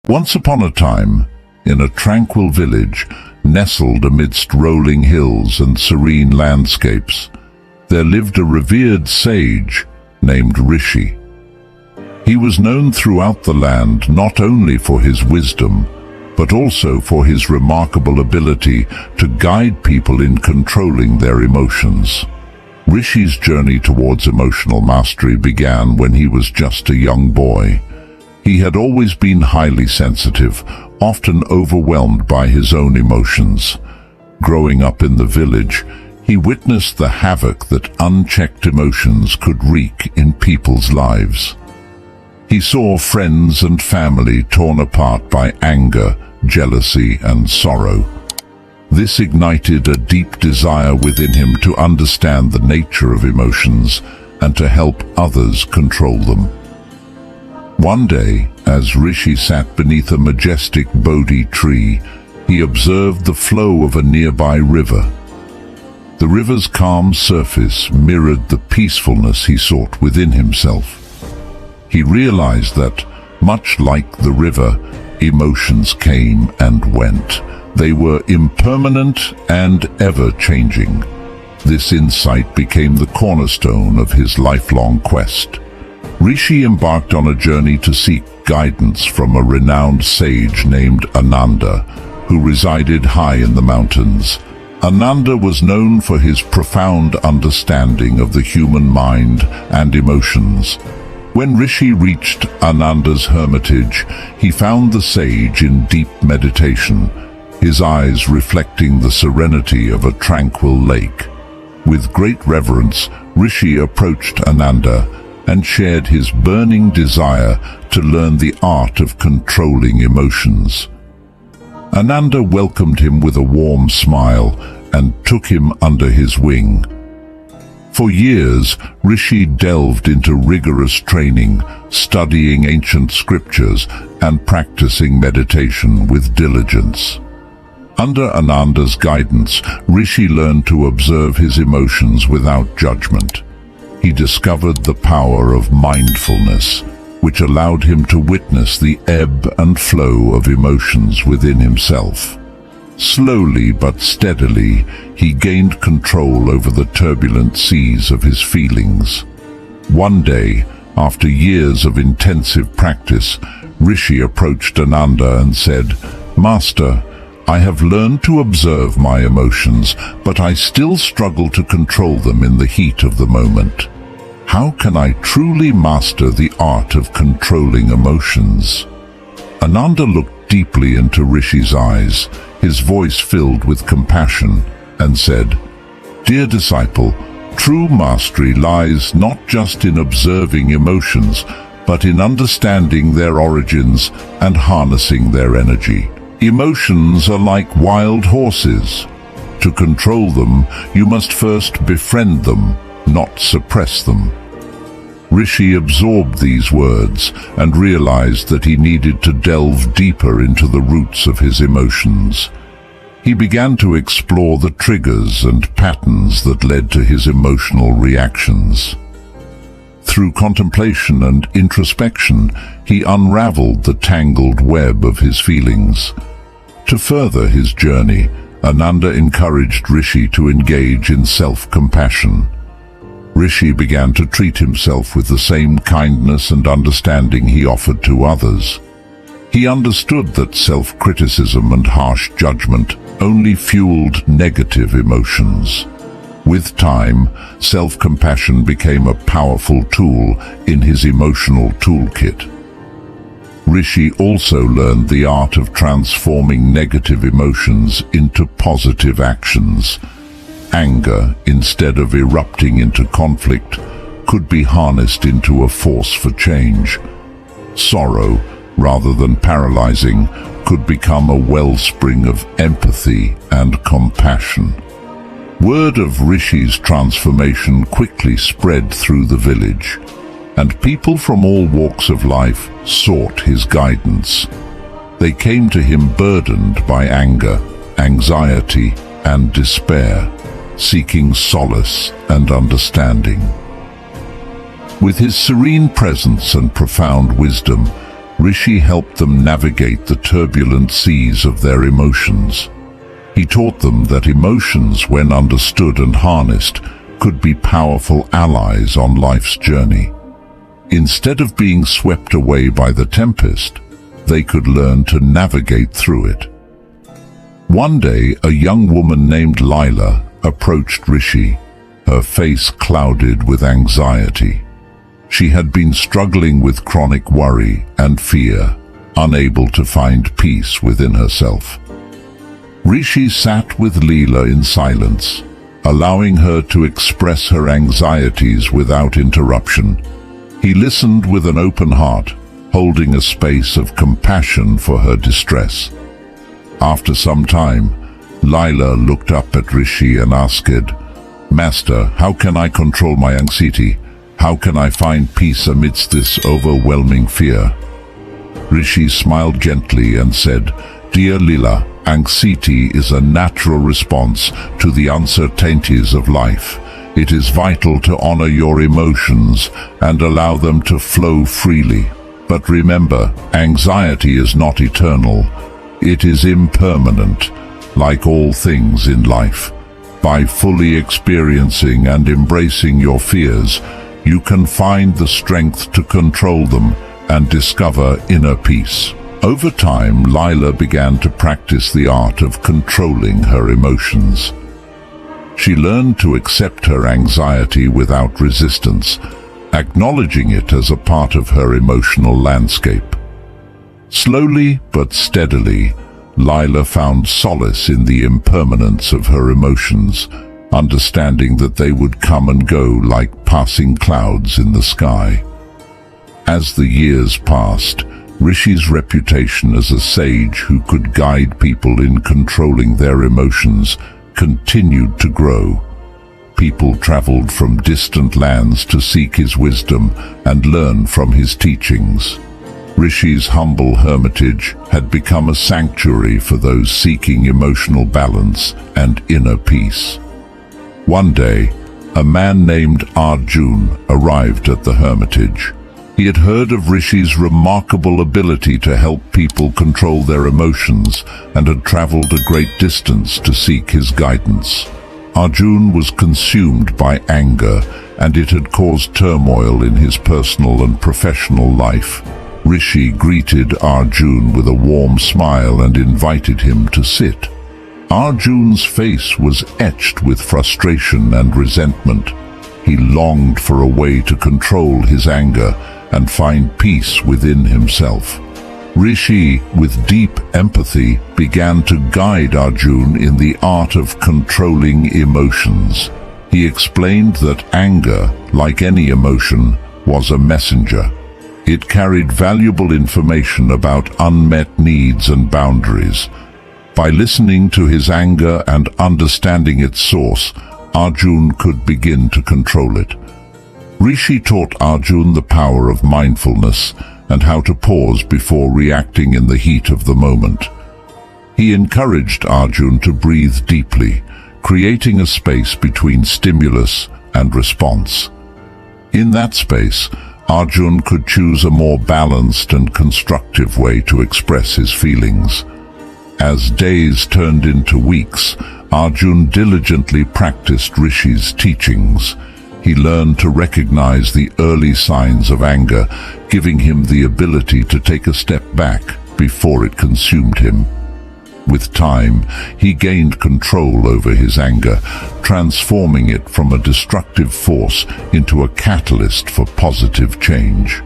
Once upon a time, in a tranquil village, nestled amidst rolling hills and serene landscapes, there lived a revered sage named Rishi. He was known throughout the land not only for his wisdom, but also for his remarkable ability to guide people in controlling their emotions. Rishi's journey towards emotional mastery began when he was just a young boy. He had always been highly sensitive, often overwhelmed by his own emotions. Growing up in the village, he witnessed the havoc that unchecked emotions could wreak in people's lives. He saw friends and family torn apart by anger, jealousy, and sorrow. This ignited a deep desire within him to understand the nature of emotions and to help others control them. One day, as Rishi sat beneath a majestic Bodhi tree, he observed the flow of a nearby river. The river's calm surface mirrored the peacefulness he sought within himself. He realized that, much like the river, emotions came and went. They were impermanent and ever-changing. This insight became the cornerstone of his lifelong quest. Rishi embarked on a journey to seek guidance from a renowned sage named Ananda, who resided high in the mountains. Ananda was known for his profound understanding of the human mind and emotions. When Rishi reached Ananda's hermitage, he found the sage in deep meditation, his eyes reflecting the serenity of a tranquil lake. With great reverence, Rishi approached Ananda and shared his burning desire to learn the art of controlling emotions. Ananda welcomed him with a warm smile and took him under his wing. For years, Rishi delved into rigorous training, studying ancient scriptures and practicing meditation with diligence. Under Ananda's guidance, Rishi learned to observe his emotions without judgment. He discovered the power of mindfulness, which allowed him to witness the ebb and flow of emotions within himself. Slowly but steadily, he gained control over the turbulent seas of his feelings. One day, after years of intensive practice, Rishi approached Ananda and said, "Master, I have learned to observe my emotions, but I still struggle to control them in the heat of the moment. How can I truly master the art of controlling emotions?" Ananda looked deeply into Rishi's eyes, his voice filled with compassion, and said, "Dear disciple, true mastery lies not just in observing emotions, but in understanding their origins and harnessing their energy. Emotions are like wild horses. To control them, you must first befriend them, not suppress them." Rishi absorbed these words and realized that he needed to delve deeper into the roots of his emotions. He began to explore the triggers and patterns that led to his emotional reactions. Through contemplation and introspection, he unraveled the tangled web of his feelings. To further his journey, Ananda encouraged Rishi to engage in self-compassion. Rishi began to treat himself with the same kindness and understanding he offered to others. He understood that self-criticism and harsh judgment only fueled negative emotions. With time, self-compassion became a powerful tool in his emotional toolkit. Rishi also learned the art of transforming negative emotions into positive actions. Anger, instead of erupting into conflict, could be harnessed into a force for change. Sorrow, rather than paralyzing, could become a wellspring of empathy and compassion. Word of Rishi's transformation quickly spread through the village, and people from all walks of life sought his guidance. They came to him burdened by anger, anxiety, and despair, seeking solace and understanding. With his serene presence and profound wisdom, Rishi helped them navigate the turbulent seas of their emotions. He taught them that emotions, when understood and harnessed, could be powerful allies on life's journey. Instead of being swept away by the tempest, they could learn to navigate through it. One day, a young woman named Lila approached Rishi, her face clouded with anxiety. She had been struggling with chronic worry and fear, unable to find peace within herself. Rishi sat with Leela in silence, allowing her to express her anxieties without interruption. He listened with an open heart, holding a space of compassion for her distress. After some time, Lila looked up at Rishi and asked, "Master, how can I control my anxiety? How can I find peace amidst this overwhelming fear?" Rishi smiled gently and said, "Dear Leela, anxiety is a natural response to the uncertainties of life. It is vital to honor your emotions and allow them to flow freely. But remember, anxiety is not eternal. It is impermanent, like all things in life. By fully experiencing and embracing your fears, you can find the strength to control them and discover inner peace." Over time, Lila began to practice the art of controlling her emotions. She learned to accept her anxiety without resistance, acknowledging it as a part of her emotional landscape. Slowly but steadily, Lila found solace in the impermanence of her emotions, understanding that they would come and go like passing clouds in the sky. As the years passed, Rishi's reputation as a sage who could guide people in controlling their emotions continued to grow. People traveled from distant lands to seek his wisdom and learn from his teachings. Rishi's humble hermitage had become a sanctuary for those seeking emotional balance and inner peace. One day, a man named Arjun arrived at the hermitage. He had heard of Rishi's remarkable ability to help people control their emotions and had traveled a great distance to seek his guidance. Arjun was consumed by anger, and it had caused turmoil in his personal and professional life. Rishi greeted Arjun with a warm smile and invited him to sit. Arjun's face was etched with frustration and resentment. He longed for a way to control his anger and find peace within himself. Rishi, with deep empathy, began to guide Arjun in the art of controlling emotions. He explained that anger, like any emotion, was a messenger. It carried valuable information about unmet needs and boundaries. By listening to his anger and understanding its source, Arjun could begin to control it. Rishi taught Arjun the power of mindfulness and how to pause before reacting in the heat of the moment. He encouraged Arjun to breathe deeply, creating a space between stimulus and response. In that space, Arjun could choose a more balanced and constructive way to express his feelings. As days turned into weeks, Arjun diligently practiced Rishi's teachings. He learned to recognize the early signs of anger, giving him the ability to take a step back before it consumed him. With time, he gained control over his anger, transforming it from a destructive force into a catalyst for positive change.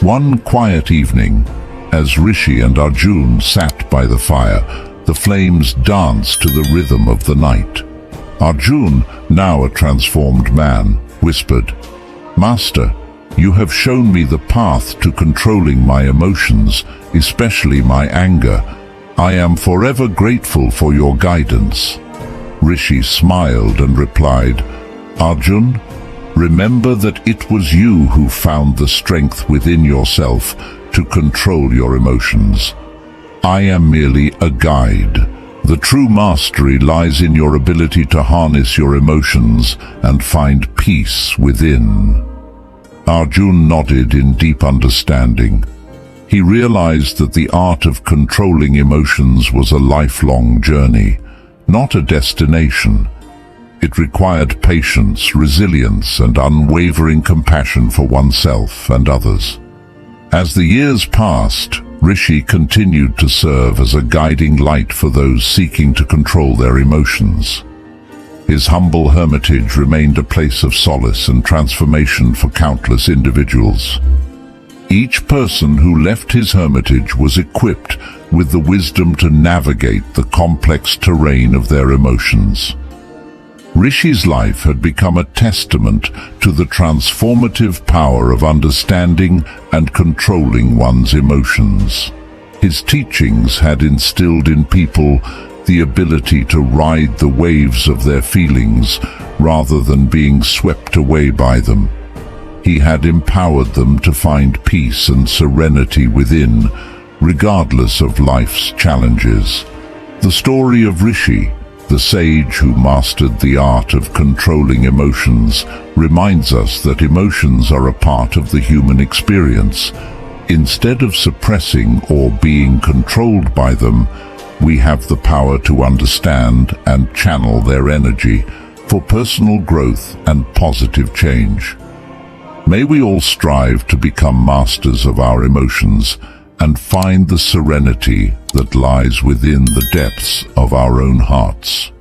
One quiet evening, as Rishi and Arjun sat by the fire, the flames danced to the rhythm of the night. Arjun, now a transformed man, whispered, "Master, you have shown me the path to controlling my emotions, especially my anger. I am forever grateful for your guidance." Rishi smiled and replied, "Arjun, remember that it was you who found the strength within yourself to control your emotions. I am merely a guide. The true mastery lies in your ability to harness your emotions and find peace within." Arjun nodded in deep understanding. He realized that the art of controlling emotions was a lifelong journey, not a destination. It required patience, resilience, and unwavering compassion for oneself and others. As the years passed, Rishi continued to serve as a guiding light for those seeking to control their emotions. His humble hermitage remained a place of solace and transformation for countless individuals. Each person who left his hermitage was equipped with the wisdom to navigate the complex terrain of their emotions. Rishi's life had become a testament to the transformative power of understanding and controlling one's emotions. His teachings had instilled in people the ability to ride the waves of their feelings rather than being swept away by them. He had empowered them to find peace and serenity within, regardless of life's challenges. The story of Rishi, the sage who mastered the art of controlling emotions, reminds us that emotions are a part of the human experience. Instead of suppressing or being controlled by them, we have the power to understand and channel their energy for personal growth and positive change. May we all strive to become masters of our emotions and find the serenity that lies within the depths of our own hearts.